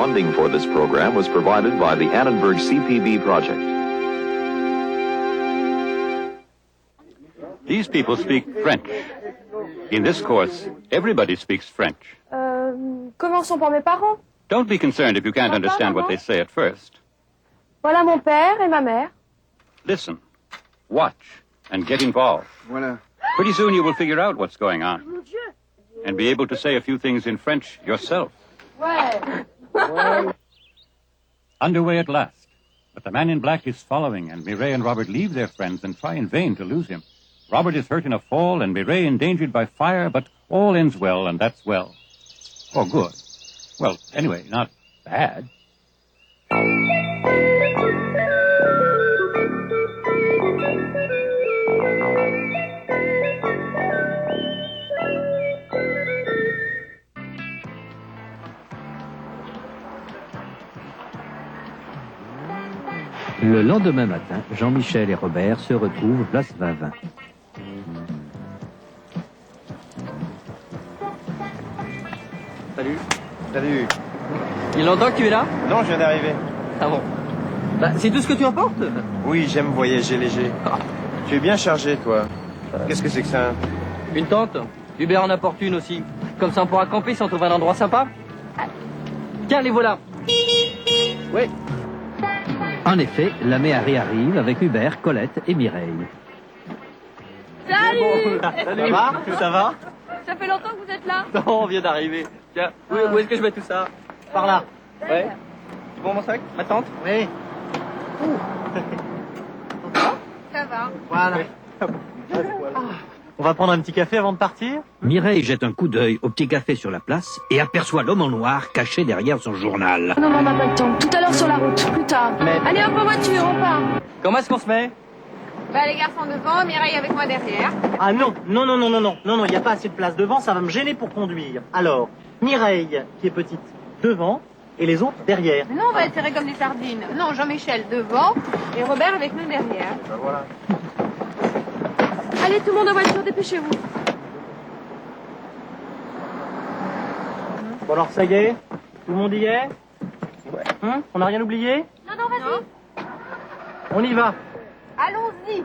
funding for this program was provided by the Annenberg CPB project. These people speak French. In this course, everybody speaks French. Commençons par mes parents. Don't be concerned if you can't understand what they say at first. Voilà mon père et ma mère. Listen, watch, and get involved. Voilà. Pretty soon you will figure out what's going on. And be able to say a few things in French yourself. Ouais. Underway at last. But the man in black is following, and Mireille and Robert leave their friends and try in vain to lose him. Robert is hurt in a fall, and Mireille endangered by fire, but all ends well, and that's well. Or good. Well, anyway, not bad. Le lendemain matin, Jean-Michel et Robert se retrouvent place Vavin. Salut. Salut. Il y a longtemps que tu es là? Non, je viens d'arriver. Ah bon. Bah, c'est tout ce que tu emportes? Oui, j'aime voyager léger. Tu es bien chargé, toi. Qu'est-ce que c'est que ça? Une tente. Hubert en apporte une aussi. Comme ça on pourra camper si on trouve un endroit sympa. Tiens, les voilà. Oui. En effet, la Méhari arrive avec Hubert, Colette et Mireille. Salut. Salut. Ça va? Ça va? Ça fait longtemps que vous êtes là? Non, on vient d'arriver. Tiens, où est-ce que je mets tout ça? Par là. Ouais. C'est bon mon sac? Ma tante? Oui. Ça va. Voilà. On va prendre un petit café avant de partir? Mireille jette un coup d'œil au petit café sur la place et aperçoit l'homme en noir caché derrière son journal. Non, on n'a pas le temps. Tout à l'heure sur la route, plus tard. Mais- Allez, hop en voiture, on part. Comment est-ce qu'on se met? Bah, les garçons devant, Mireille avec moi derrière. Ah non, il n'y a pas assez de place devant, ça va me gêner pour conduire. Alors, Mireille, qui est petite, devant, et les autres derrière. Mais non, on va être serrés comme des sardines. Non, Jean-Michel devant et Robert avec nous derrière. Ben voilà. Allez, tout le monde en voiture, dépêchez-vous. Bon alors ça y est, tout le monde y est? Ouais. On n'a rien oublié? Non, vas-y. On y va. Allons-y.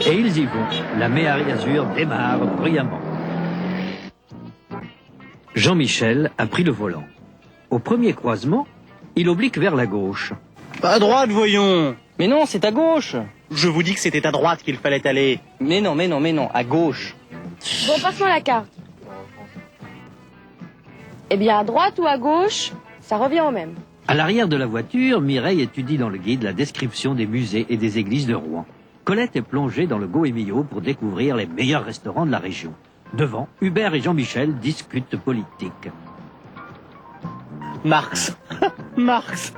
Et ils y vont. La Méhari Azur démarre bruyamment. Jean-Michel a pris le volant. Au premier croisement, il oblique vers la gauche. À droite, voyons. Mais non, c'est à gauche. Je vous dis que c'était à droite qu'il fallait aller. Mais non, à gauche. Bon, passe-moi la carte. Eh bien, à droite ou à gauche, ça revient au même. À l'arrière de la voiture, Mireille étudie dans le guide la description des musées et des églises de Rouen. Colette est plongée dans le Goemio pour découvrir les meilleurs restaurants de la région. Devant, Hubert et Jean-Michel discutent politique. Marx. Marx.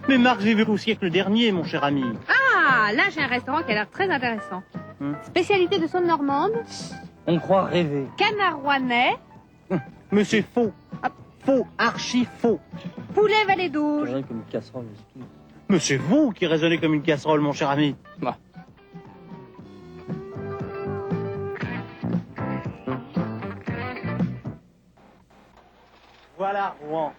Mais Marx j'ai vu au siècle dernier, mon cher ami. Ah, là, j'ai un restaurant qui a l'air très intéressant. Spécialité de saône normande, On croit rêver. canard rouennais, Mais c'est faux. Faux, archi faux. poulet valet d'Auge. Comme une casserole. Mais c'est vous qui raisonnez comme une casserole, mon cher ami. Bah. Voilà Rouen.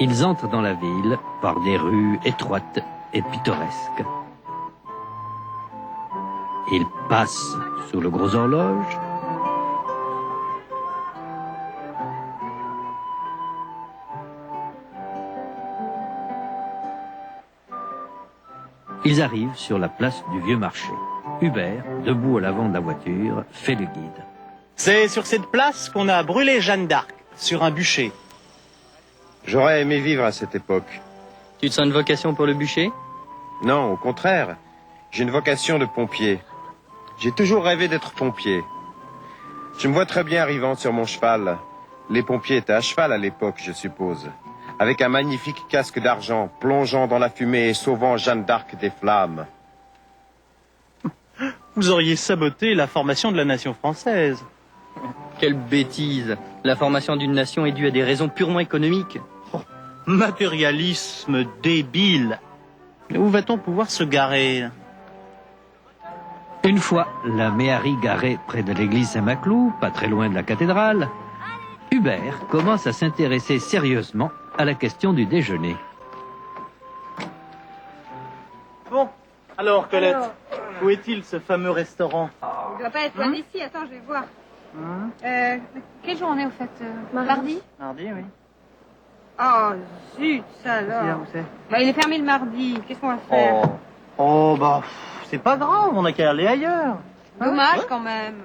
Ils entrent dans la ville par des rues étroites et pittoresques. Ils passent sous le gros horloge. Ils arrivent sur la place du Vieux Marché. Hubert, debout à l'avant de la voiture, fait le guide. C'est sur cette place qu'on a brûlé Jeanne d'Arc, sur un bûcher. J'aurais aimé vivre à cette époque. Tu te sens une vocation pour le bûcher? Non, au contraire. J'ai une vocation de pompier. J'ai toujours rêvé d'être pompier. Je me vois très bien arrivant sur mon cheval. Les pompiers étaient à cheval à l'époque, je suppose. Avec un magnifique casque d'argent, plongeant dans la fumée et sauvant Jeanne d'Arc des flammes. Vous auriez saboté la formation de la nation française. Quelle bêtise. La formation d'une nation est due à des raisons purement économiques. Matérialisme débile. Mais où va-t-on pouvoir se garer? Une fois la méhari garée près de l'église Saint-Maclou, pas très loin de la cathédrale, Hubert commence à s'intéresser sérieusement à la question du déjeuner. Bon, alors Colette, Alors. où est-il ce fameux restaurant? Il doit pas être loin d'ici. Attends, je vais voir. Quel jour on est au fait Mardi. Mardi, oui. Oh, zut, ça alors. Où c'est? Bah, il est fermé le mardi. Qu'est-ce qu'on va faire? Oh, bah, c'est pas grave, on a qu'à aller ailleurs. Dommage quand même.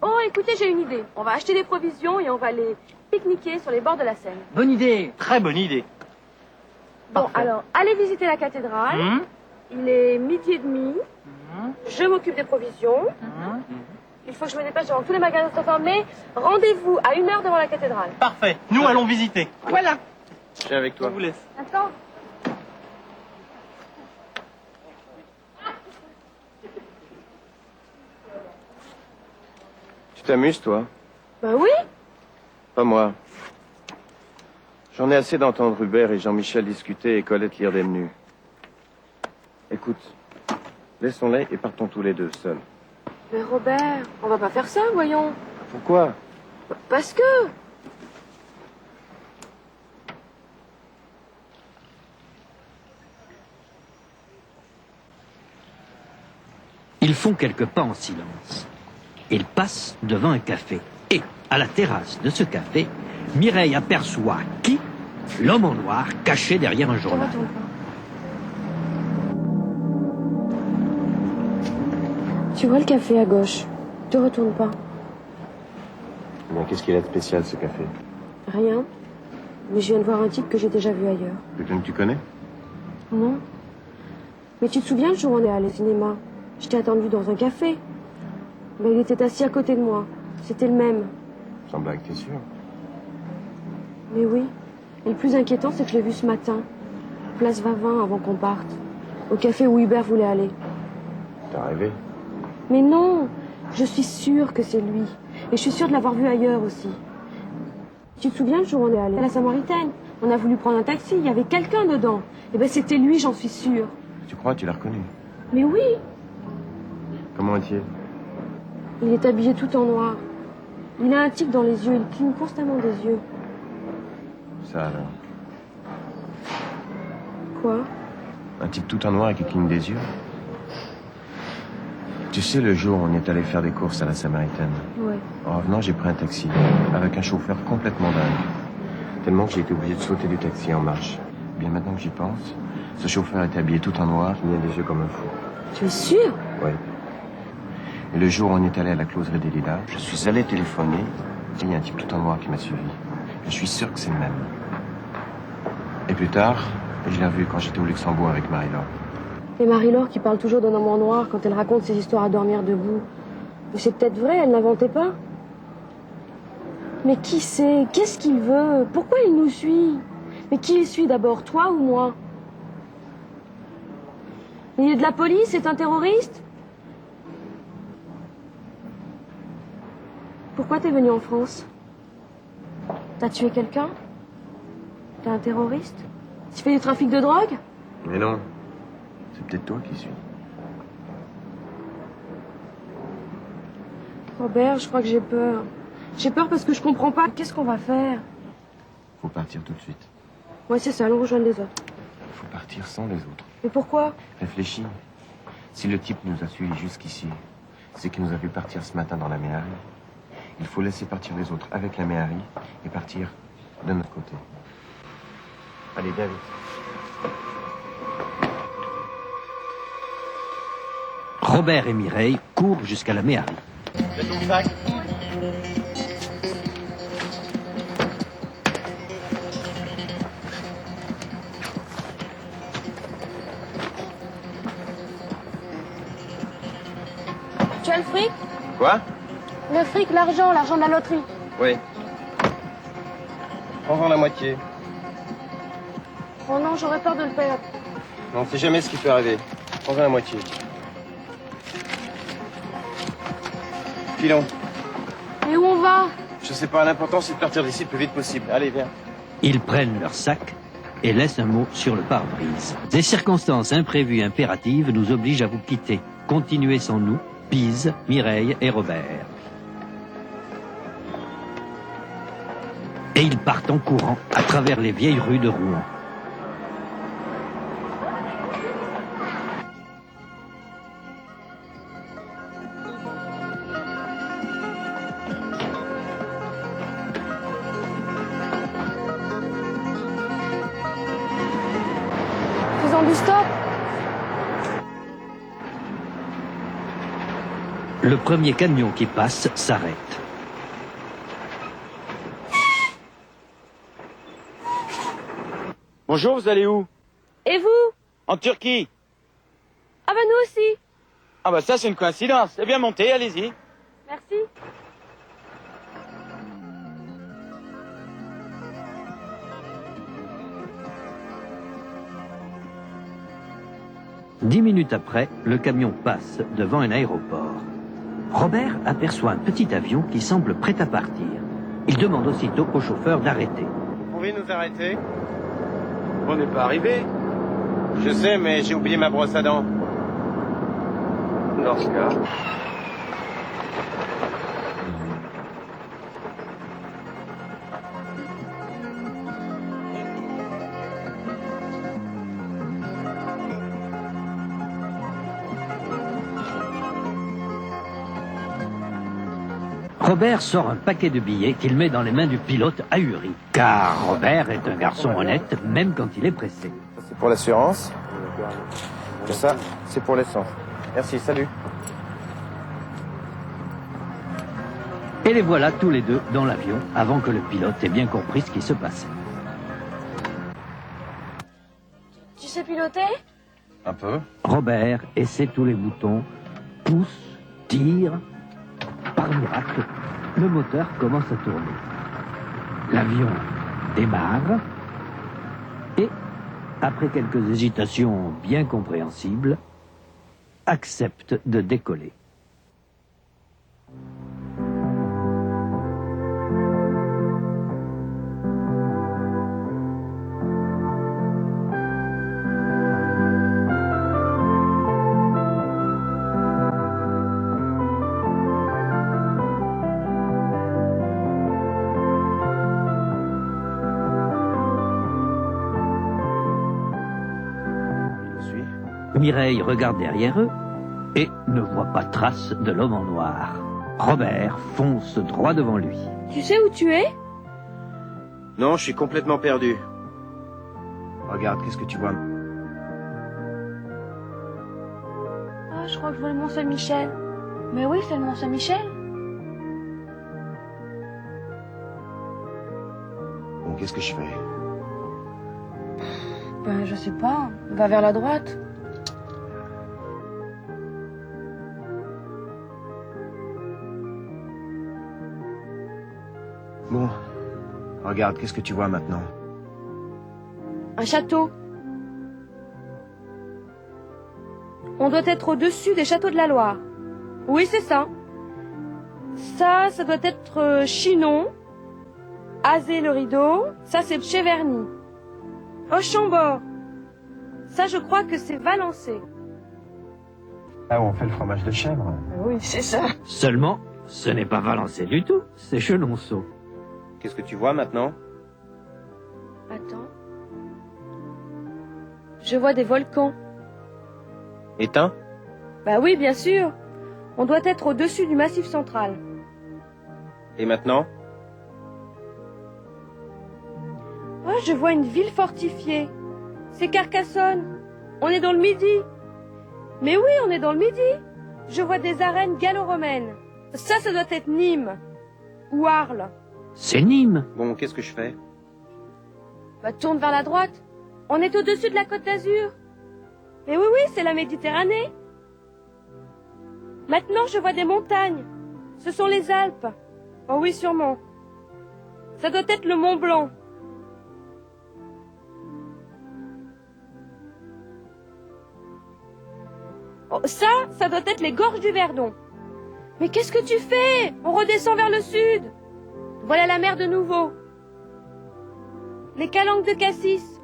Oh, écoutez, j'ai une idée. On va acheter des provisions et on va aller pique-niquer sur les bords de la Seine. Bonne idée. Très bonne idée. Bon, Parfait. alors, allez visiter la cathédrale. Hum, Il est 12h30. hum, Je m'occupe des provisions. hum. Il faut que je me dépêche avant que tous les magasins soient fermés. Rendez-vous à 1h devant la cathédrale. Parfait, nous allons visiter. Voilà. Je viens avec Je toi. vous laisse. Attends. Tu t'amuses, toi? Bah oui. Pas moi. J'en ai assez d'entendre Hubert et Jean-Michel discuter et Colette lire des menus. Écoute, laissons-les et partons tous les deux seuls. Mais Robert, on va pas faire ça, voyons. Pourquoi? Parce que... Ils font quelques pas en silence. Ils passent devant un café. Et, à la terrasse de ce café, Mireille aperçoit qui? L'homme en noir caché derrière un journal. Tu vois le café à gauche. Te retourne pas. Mais qu'est-ce qu'il a de spécial, ce café? Rien. Mais je viens de voir un type que j'ai déjà vu ailleurs. Quelqu'un que tu connais? Non. Mais tu te souviens le jour où on est allé au cinéma? Je t'ai attendu dans un café. Mais il était assis à côté de moi. C'était le même. Sans blague, t'es sûr? Mais oui. Et le plus inquiétant, c'est que je l'ai vu ce matin. Place Vavin, avant qu'on parte. Au café où Hubert voulait aller. T'as rêvé? Mais non. Je suis sûre que c'est lui. Et je suis sûre de l'avoir vu ailleurs aussi. Tu te souviens le jour où on est allé à la Samaritaine? On a voulu prendre un taxi. Il y avait quelqu'un dedans. Eh ben, c'était lui, j'en suis sûre. Tu crois, tu l'as reconnu? Mais oui. Comment est-il? Il est habillé tout en noir. Il a un tic dans les yeux. Il cligne constamment des yeux. Ça alors. Quoi? Un type tout en noir et qui cligne des yeux? Tu sais, le jour où on est allé faire des courses à la Samaritaine, Ouais. en revenant, j'ai pris un taxi avec un chauffeur complètement dingue. Tellement que j'ai été obligé de sauter du taxi en marche. Bien maintenant que j'y pense, ce chauffeur était habillé tout en noir, il a des yeux comme un fou. Tu es sûre? Oui. Et le jour où on est allé à la closerie des Lilas, je suis allé téléphoner et il y a un type tout en noir qui m'a suivi. Je suis sûr que c'est le même. Et plus tard, je l'ai revu quand j'étais au Luxembourg avec Marie-Laure. Et Marie-Laure qui parle toujours d'un homme en noir quand elle raconte ses histoires à dormir debout. Mais c'est peut-être vrai, elle n'inventait pas. Mais qui sait? Qu'est-ce qu'il veut? Pourquoi il nous suit? Mais qui le suit d'abord, toi ou moi? Il est de la police, c'est un terroriste? Pourquoi t'es venu en France? T'as tué quelqu'un? T'es un terroriste? Tu fais du trafic de drogue? Mais non, c'est peut-être toi qui suis. Robert, je crois que j'ai peur. J'ai peur parce que je comprends pas. Qu'est-ce qu'on va faire? Faut partir tout de suite. Ouais, c'est ça, allons rejoindre les autres. Faut partir sans les autres. Mais pourquoi? Réfléchis. Si le type nous a suivis jusqu'ici, c'est qu'il nous a vu partir ce matin dans la méhari. Il faut laisser partir les autres avec la méhari et partir de notre côté. Allez, viens vite. Robert et Mireille courent jusqu'à la méhari. C'est ton sac? Tu as le fric? Quoi? Le fric, l'argent de la loterie. Oui. Prends-en la moitié. Oh non, j'aurais peur de le perdre. On ne sait jamais ce qui peut arriver. Prends-en la moitié. Filons. Et où on va? Je Je sais pas, l'important c'est de partir d'ici le plus vite possible. Allez, viens. Ils prennent leur sac et laissent un mot sur le pare-brise. Des circonstances imprévues impératives nous obligent à vous quitter. Continuez sans nous, Pise, Mireille et Robert. Et ils partent en courant à travers les vieilles rues de Rouen. Faisons du stop. Le premier camion qui passe s'arrête. Bonjour, vous allez où? Et vous? En Turquie. Ah bah nous aussi. Ah bah ça c'est une coïncidence. Eh bien montez, allez-y. Merci. Dix minutes après, le camion passe devant un aéroport. Robert aperçoit un petit avion qui semble prêt à partir. Il demande aussitôt au chauffeur d'arrêter. Vous pouvez nous arrêter? On n'est pas arrivé. Je sais, mais j'ai oublié ma brosse à dents. Dans ce cas. Robert sort un paquet de billets qu'il met dans les mains du pilote ahuri. Car Robert est un garçon honnête, même quand il est pressé. Ça, c'est pour l'assurance. Et ça, c'est pour l'essence. Merci, salut. Et les voilà tous les deux dans l'avion, avant que le pilote ait bien compris ce qui se passait. Tu sais piloter? Un peu. Robert essaie tous les boutons, pousse, tire. Par miracle, le moteur commence à tourner. L'avion démarre et, après quelques hésitations bien compréhensibles, accepte de décoller. Mireille regarde derrière eux et ne voit pas trace de l'homme en noir. Robert fonce droit devant lui. Tu sais où tu es? Non, je suis complètement perdu. Regarde, qu'est-ce que tu vois? Ah, je crois que je vois le Mont Saint-Michel. Mais oui, c'est le Mont Saint-Michel. Bon, qu'est-ce que je fais? Ben, je sais pas. Va vers la droite. Bon, regarde, qu'est-ce que tu vois maintenant? Un château. On doit être au-dessus des châteaux de la Loire. Oui, c'est ça. Ça doit être Chinon. Azé-le-Rideau. Ça, c'est Cheverny. Oh, Chambord. Ça, je crois que c'est Valençay. Ah, on fait le fromage de chèvre. Oui, c'est ça. Seulement, ce n'est pas Valençay du tout, c'est Chenonceau. Qu'est-ce que tu vois maintenant? Attends. Je vois des volcans. Éteint? Bah oui, bien sûr. On doit être au-dessus du Massif central. Et maintenant? Oh, je vois une ville fortifiée. C'est Carcassonne. On est dans le Midi. Mais oui, on est dans le Midi. Je vois des arènes gallo-romaines. Ça doit être Nîmes. Ou Arles. C'est Nîmes. Bon, qu'est-ce que je fais? Bah, tourne vers la droite. On est au-dessus de la Côte d'Azur. Mais oui, c'est la Méditerranée. Maintenant, je vois des montagnes. Ce sont les Alpes. Oh oui, sûrement. Ça doit être le Mont Blanc. Oh, ça doit être les gorges du Verdon. Mais qu'est-ce que tu fais? On redescend vers le sud. Voilà la mer de nouveau. Les calanques de Cassis.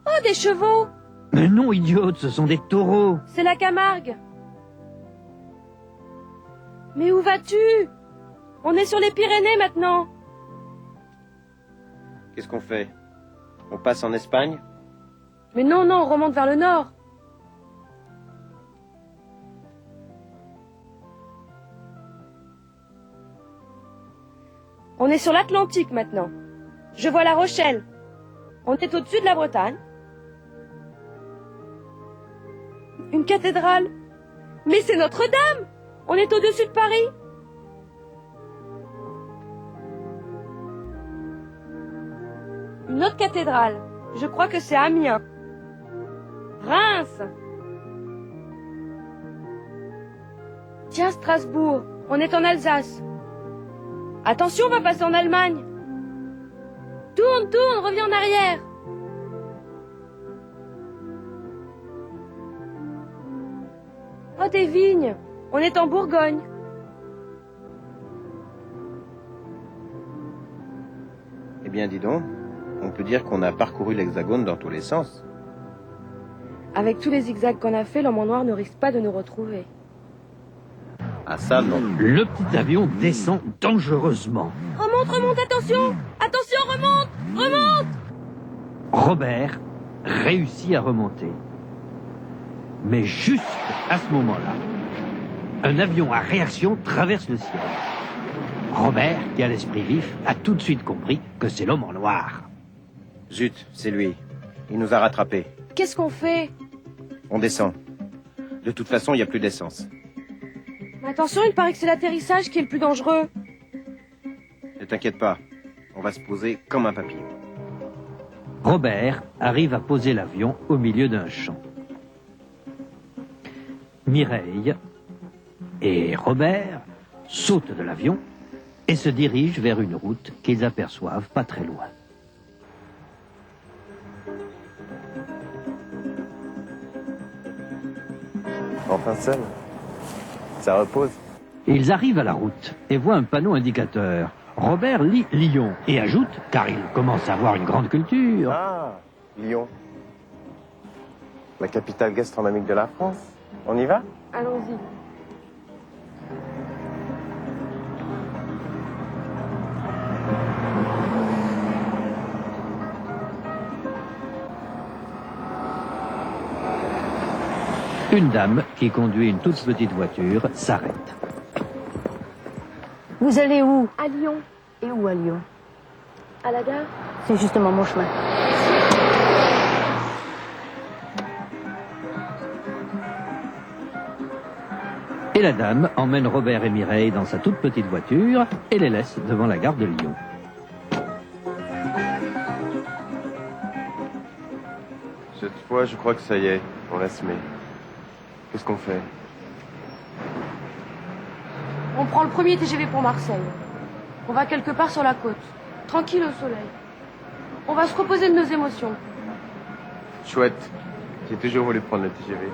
Oh, des chevaux! Mais non, idiote, ce sont des taureaux. C'est la Camargue. Mais où vas-tu? On est sur les Pyrénées maintenant. Qu'est-ce qu'on fait? On passe en Espagne? Mais non, non, on remonte vers le nord. On est sur l'Atlantique maintenant. Je vois La Rochelle. On est au-dessus de la Bretagne. Une cathédrale. Mais c'est Notre-Dame! On est au-dessus de Paris. Une autre cathédrale. Je crois que c'est Amiens. Reims. Tiens, Strasbourg. On est en Alsace. Attention, on va passer en Allemagne. Tourne, tourne, reviens en arrière. Oh, des vignes. On est en Bourgogne. Eh bien, dis donc, on peut dire qu'on a parcouru l'Hexagone dans tous les sens. Avec tous les zigzags qu'on a fait, l'homme en noir ne risque pas de nous retrouver. Ah ça, non. Le petit avion descend dangereusement. Remonte, remonte, attention! Attention, remonte! Remonte! Robert réussit à remonter. Mais juste à ce moment-là, un avion à réaction traverse le ciel. Robert, qui a l'esprit vif, a tout de suite compris que c'est l'homme en noir. Zut, c'est lui. Il nous a rattrapés. Qu'est-ce qu'on fait? On descend. De toute façon, il n'y a plus d'essence. Mais attention, il paraît que c'est l'atterrissage qui est le plus dangereux. Ne t'inquiète pas, on va se poser comme un papillon. Robert arrive à poser l'avion au milieu d'un champ. Mireille et Robert sautent de l'avion et se dirigent vers une route qu'ils aperçoivent pas très loin. Enfin seul. Ça repose. Ils arrivent à la route et voient un panneau indicateur. Robert lit Lyon et ajoute, car il commence à avoir une grande culture. Ah, Lyon. La capitale gastronomique de la France. On y va? Allons-y. Une dame qui conduit une toute petite voiture s'arrête. Vous allez où? À Lyon. Et où à Lyon? À la gare. C'est justement mon chemin. Et la dame emmène Robert et Mireille dans sa toute petite voiture et les laisse devant la gare de Lyon. Cette fois, je crois que ça y est, on l'a semé. Qu'est-ce qu'on fait? On prend le premier TGV pour Marseille. On va quelque part sur la côte. Tranquille au soleil. On va se reposer de nos émotions. Chouette. J'ai toujours voulu prendre le TGV.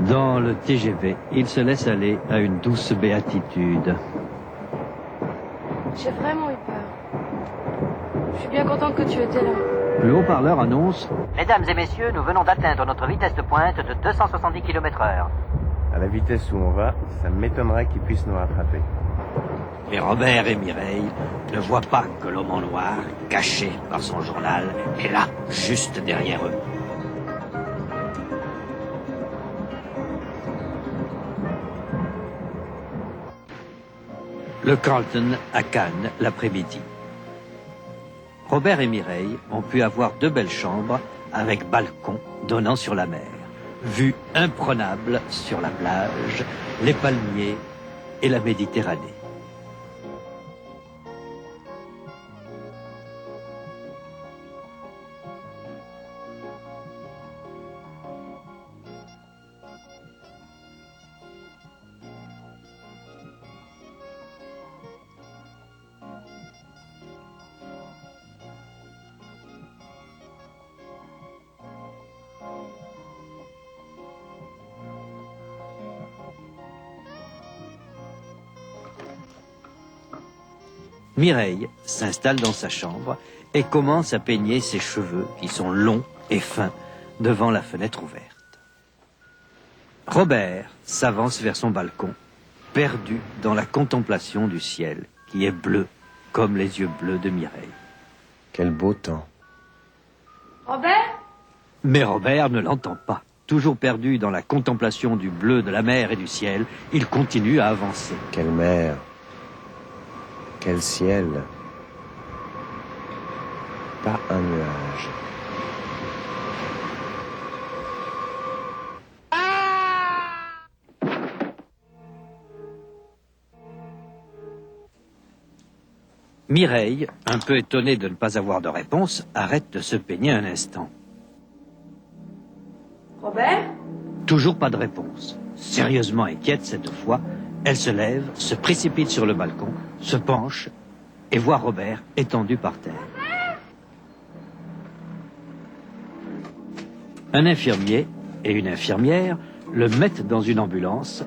Dans le TGV, il se laisse aller à une douce béatitude. J'ai vraiment eu peur. Je suis bien contente que tu étais là. Le haut-parleur annonce « Mesdames et messieurs, nous venons d'atteindre notre vitesse de pointe de 270 km/h. À la vitesse où on va, ça m'étonnerait qu'ils puissent nous rattraper. Mais Robert et Mireille ne voient pas que l'homme en noir, caché par son journal, est là, juste derrière eux. Le Carlton à Cannes l'après-midi. Robert et Mireille ont pu avoir 2 belles chambres avec balcon donnant sur la mer. Vue imprenable sur la plage, les palmiers et la Méditerranée. Mireille s'installe dans sa chambre et commence à peigner ses cheveux, qui sont longs et fins, devant la fenêtre ouverte. Robert s'avance vers son balcon, perdu dans la contemplation du ciel, qui est bleu, comme les yeux bleus de Mireille. Quel beau temps. Robert? Mais Robert ne l'entend pas. Toujours perdu dans la contemplation du bleu de la mer et du ciel, il continue à avancer. Quelle mer. Quel ciel. Pas un nuage. Mireille, un peu étonnée de ne pas avoir de réponse, arrête de se peigner un instant. Robert? Toujours pas de réponse. Sérieusement inquiète cette fois, elle se lève, se précipite sur le balcon, se penche et voit Robert étendu par terre. Un infirmier et une infirmière le mettent dans une ambulance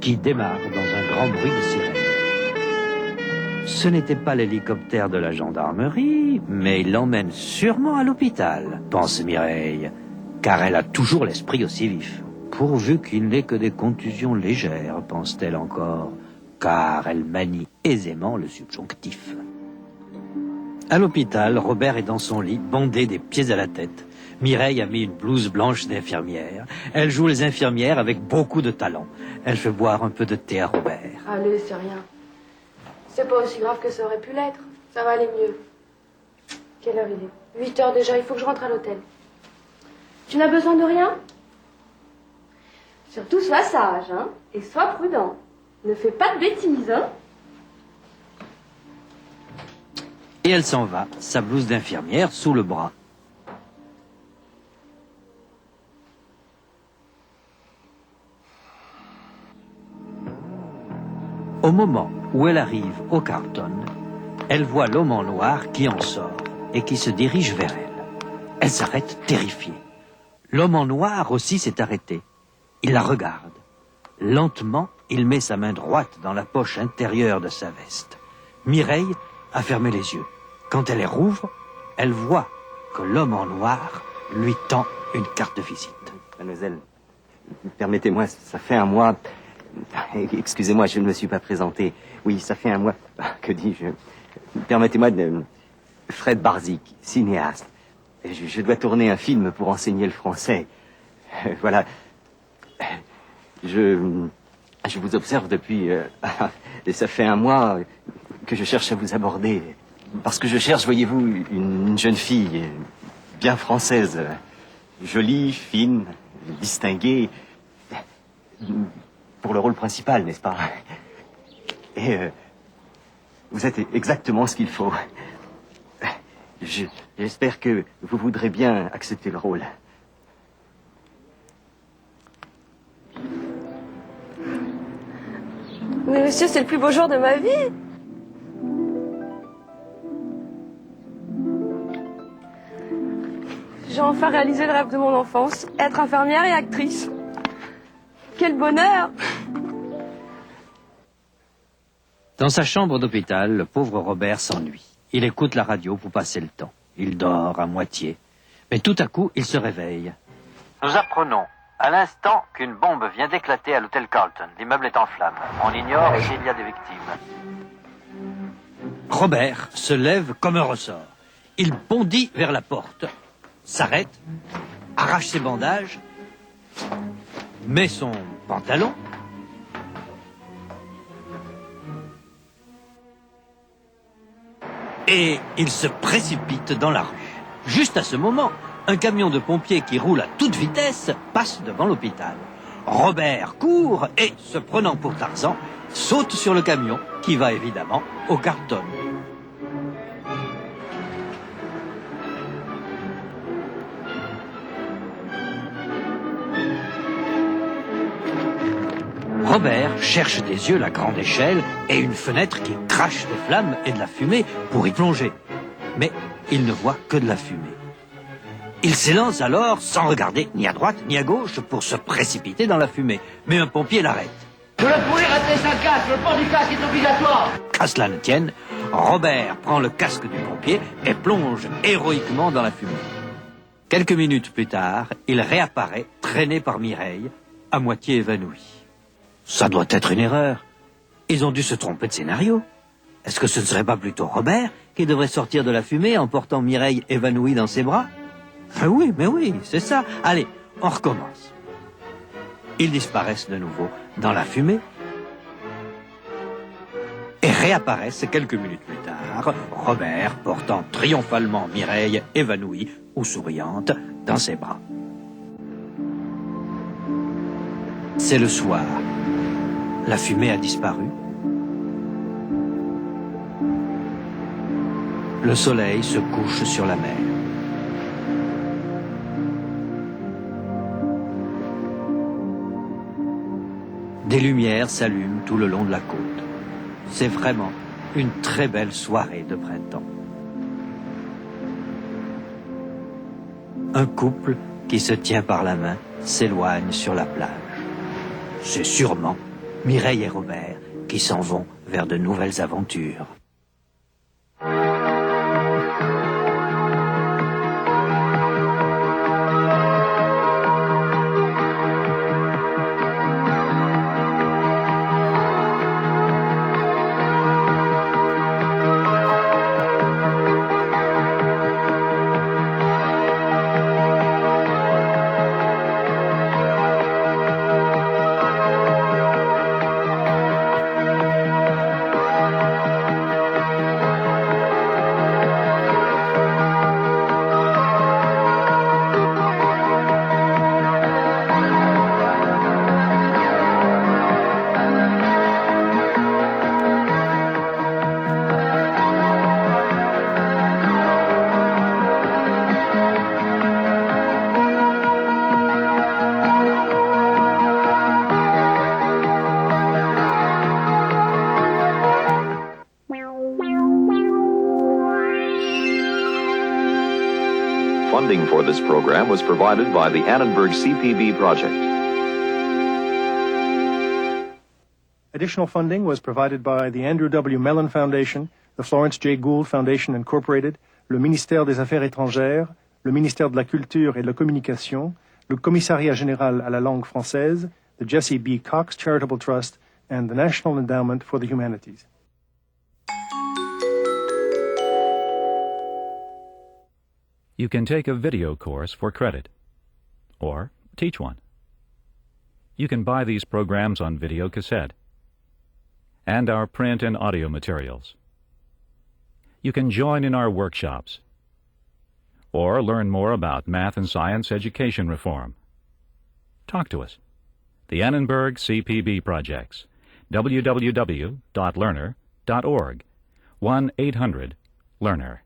qui démarre dans un grand bruit de sirène. Ce n'était pas l'hélicoptère de la gendarmerie, mais il l'emmène sûrement à l'hôpital, pense Mireille, car elle a toujours l'esprit aussi vif. Pourvu qu'il n'ait que des contusions légères, pense-t-elle encore, car elle manie aisément le subjonctif. À l'hôpital, Robert est dans son lit, bandé des pieds à la tête. Mireille a mis une blouse blanche d'infirmière. Elle joue les infirmières avec beaucoup de talent. Elle fait boire un peu de thé à Robert. Allez, c'est rien. C'est pas aussi grave que ça aurait pu l'être. Ça va aller mieux. Quelle heure il est? 8 heures déjà, il faut que je rentre à l'hôtel. Tu n'as besoin de rien? Surtout sois sage, hein, et sois prudent. Ne fais pas de bêtises, hein. Et elle s'en va, sa blouse d'infirmière sous le bras. Au moment où elle arrive au Carlton, elle voit l'homme en noir qui en sort et qui se dirige vers elle. Elle s'arrête terrifiée. L'homme en noir aussi s'est arrêté. Il la regarde. Lentement, il met sa main droite dans la poche intérieure de sa veste. Mireille a fermé les yeux. Quand elle les rouvre, elle voit que l'homme en noir lui tend une carte de visite. Mademoiselle, permettez-moi, ça fait un mois... Excusez-moi, je ne me suis pas présenté. Oui, ça fait un mois... Que dis-je? Permettez-moi de... Fred Barzik, cinéaste. Je dois tourner un film pour enseigner le français. Voilà. Je vous observe depuis... et ça fait un mois que je cherche à vous aborder. Parce que je cherche, voyez-vous, une jeune fille bien française. Jolie, fine, distinguée. Pour le rôle principal, n'est-ce pas? Et vous êtes exactement ce qu'il faut. J'espère que vous voudrez bien accepter le rôle. Mais monsieur, c'est le plus beau jour de ma vie. J'ai enfin réalisé le rêve de mon enfance, être infirmière et actrice. Quel bonheur! Dans sa chambre d'hôpital, le pauvre Robert s'ennuie. Il écoute la radio pour passer le temps. Il dort à moitié. Mais tout à coup, il se réveille. Nous apprenons à l'instant qu'une bombe vient d'éclater à l'hôtel Carlton. L'immeuble est en flammes. On ignore s'il y a des victimes. Robert se lève comme un ressort. Il bondit vers la porte, s'arrête, arrache ses bandages, met son pantalon, et il se précipite dans la rue. Juste à ce moment, un camion de pompiers qui roule à toute vitesse passe devant l'hôpital. Robert court et, se prenant pour Tarzan, saute sur le camion qui va évidemment au Carlton. Robert cherche des yeux la grande échelle et une fenêtre qui crache des flammes et de la fumée pour y plonger. Mais il ne voit que de la fumée. Il s'élance alors sans regarder ni à droite ni à gauche pour se précipiter dans la fumée. Mais un pompier l'arrête. Je le pourrais rester sans casque, le port du casque est obligatoire. Qu'à cela ne tienne, Robert prend le casque du pompier et plonge héroïquement dans la fumée. Quelques minutes plus tard, il réapparaît, traîné par Mireille, à moitié évanoui. Ça doit être une erreur. Ils ont dû se tromper de scénario. Est-ce que ce ne serait pas plutôt Robert qui devrait sortir de la fumée en portant Mireille évanouie dans ses bras? Mais oui, c'est ça. Allez, on recommence. Ils disparaissent de nouveau dans la fumée et réapparaissent quelques minutes plus tard, Robert portant triomphalement Mireille évanouie ou souriante dans ses bras. C'est le soir. La fumée a disparu. Le soleil se couche sur la mer. Des lumières s'allument tout le long de la côte. C'est vraiment une très belle soirée de printemps. Un couple qui se tient par la main s'éloigne sur la plage. C'est sûrement Mireille et Robert qui s'en vont vers de nouvelles aventures. Funding for this program was provided by the Annenberg CPB project. Additional funding was provided by the Andrew W. Mellon Foundation, the Florence J. Gould Foundation Incorporated, le ministère des Affaires étrangères, le ministère de la Culture et de la Communication, le Commissariat général à la langue française, the Jesse B. Cox Charitable Trust, and the National Endowment for the Humanities. You can take a video course for credit, or teach one. You can buy these programs on video cassette, and our print and audio materials. You can join in our workshops, or learn more about math and science education reform. Talk to us. The Annenberg CPB Projects, www.learner.org, 1-800-LEARNER.